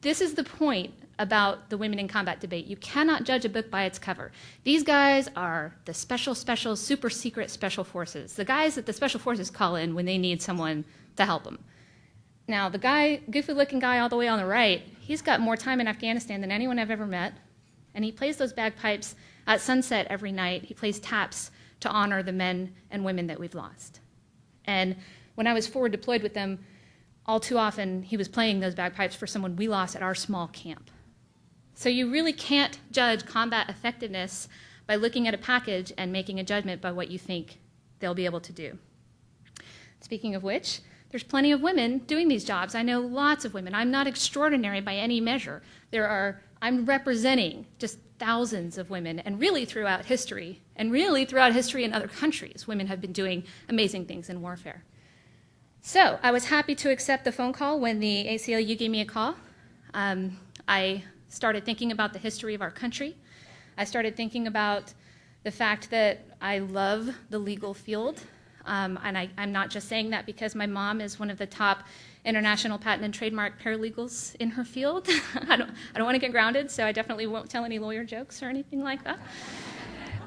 this is the point about the women in combat debate. You cannot judge a book by its cover. These guys are the special, super secret special forces, the guys that the special forces call in when they need someone to help them. Now, the guy, goofy-looking guy all the way on the right, he's got more time in Afghanistan than anyone I've ever met, and he plays those bagpipes at sunset every night. He plays taps to honor the men and women that we've lost. And when I was forward deployed with them, all too often he was playing those bagpipes for someone we lost at our small camp. So you really can't judge combat effectiveness by looking at a package and making a judgment by what you think they'll be able to do. Speaking of which, there's plenty of women doing these jobs. I know lots of women. I'm not extraordinary by any measure. I'm representing just thousands of women, and really throughout history in other countries, women have been doing amazing things in warfare. So I was happy to accept the phone call when the ACLU gave me a call. I started thinking about the history of our country. I started thinking about the fact that I love the legal field. And I'm not just saying that because my mom is one of the top international patent and trademark paralegals in her field. I don't want to get grounded, so I definitely won't tell any lawyer jokes or anything like that.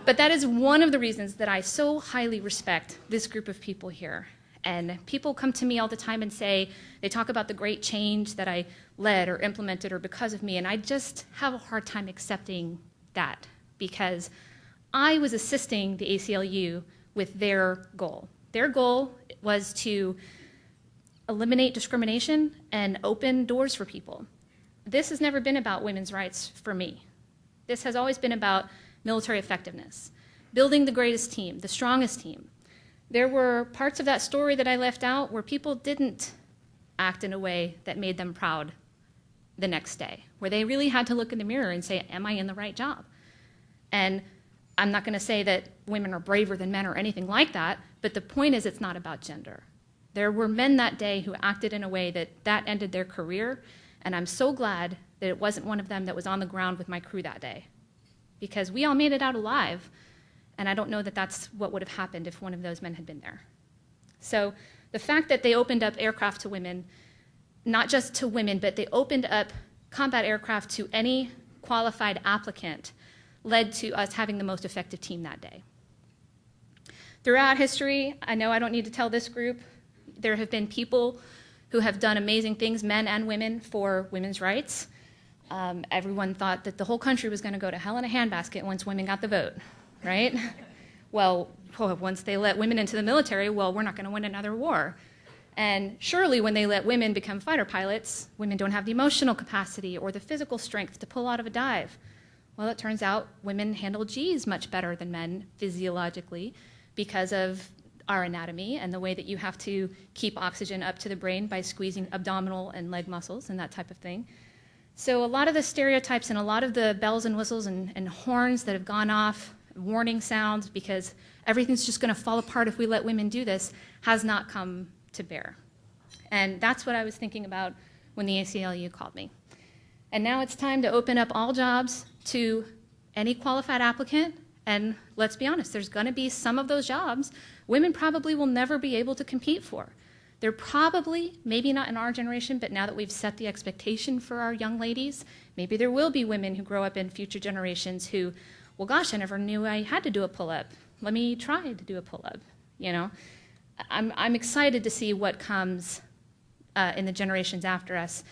But that is one of the reasons that I so highly respect this group of people here. And people come to me all the time and say, they talk about the great change that I led or implemented or because of me, and I just have a hard time accepting that because I was assisting the ACLU with their goal. Their goal was to eliminate discrimination and open doors for people. This has never been about women's rights for me. This has always been about military effectiveness, building the greatest team, the strongest team. There were parts of that story that I left out where people didn't act in a way that made them proud the next day, where they really had to look in the mirror and say, am I in the right job? And I'm not going to say that women are braver than men or anything like that, but the point is it's not about gender. There were men that day who acted in a way that ended their career, and I'm so glad that it wasn't one of them that was on the ground with my crew that day, because we all made it out alive, and I don't know that that's what would have happened if one of those men had been there. So the fact that they opened up aircraft to women, not just to women, but they opened up combat aircraft to any qualified applicant, led to us having the most effective team that day. Throughout history, I know I don't need to tell this group, there have been people who have done amazing things, men and women, for women's rights. Everyone thought that the whole country was going to go to hell in a handbasket once women got the vote, right? Well, once they let women into the military, well, we're not going to win another war. And surely when they let women become fighter pilots, women don't have the emotional capacity or the physical strength to pull out of a dive. Well, it turns out women handle Gs much better than men physiologically because of our anatomy and the way that you have to keep oxygen up to the brain by squeezing abdominal and leg muscles and that type of thing. So a lot of the stereotypes and a lot of the bells and whistles and horns that have gone off, warning sounds because everything's just going to fall apart if we let women do this, has not come to bear. And that's what I was thinking about when the ACLU called me. And now it's time to open up all jobs to any qualified applicant, and let's be honest, there's going to be some of those jobs women probably will never be able to compete for. They're probably, maybe not in our generation, but now that we've set the expectation for our young ladies, maybe there will be women who grow up in future generations who, well, gosh, I never knew I had to do a pull-up. Let me try to do a pull-up, you know? I'm excited to see what comes in the generations after us.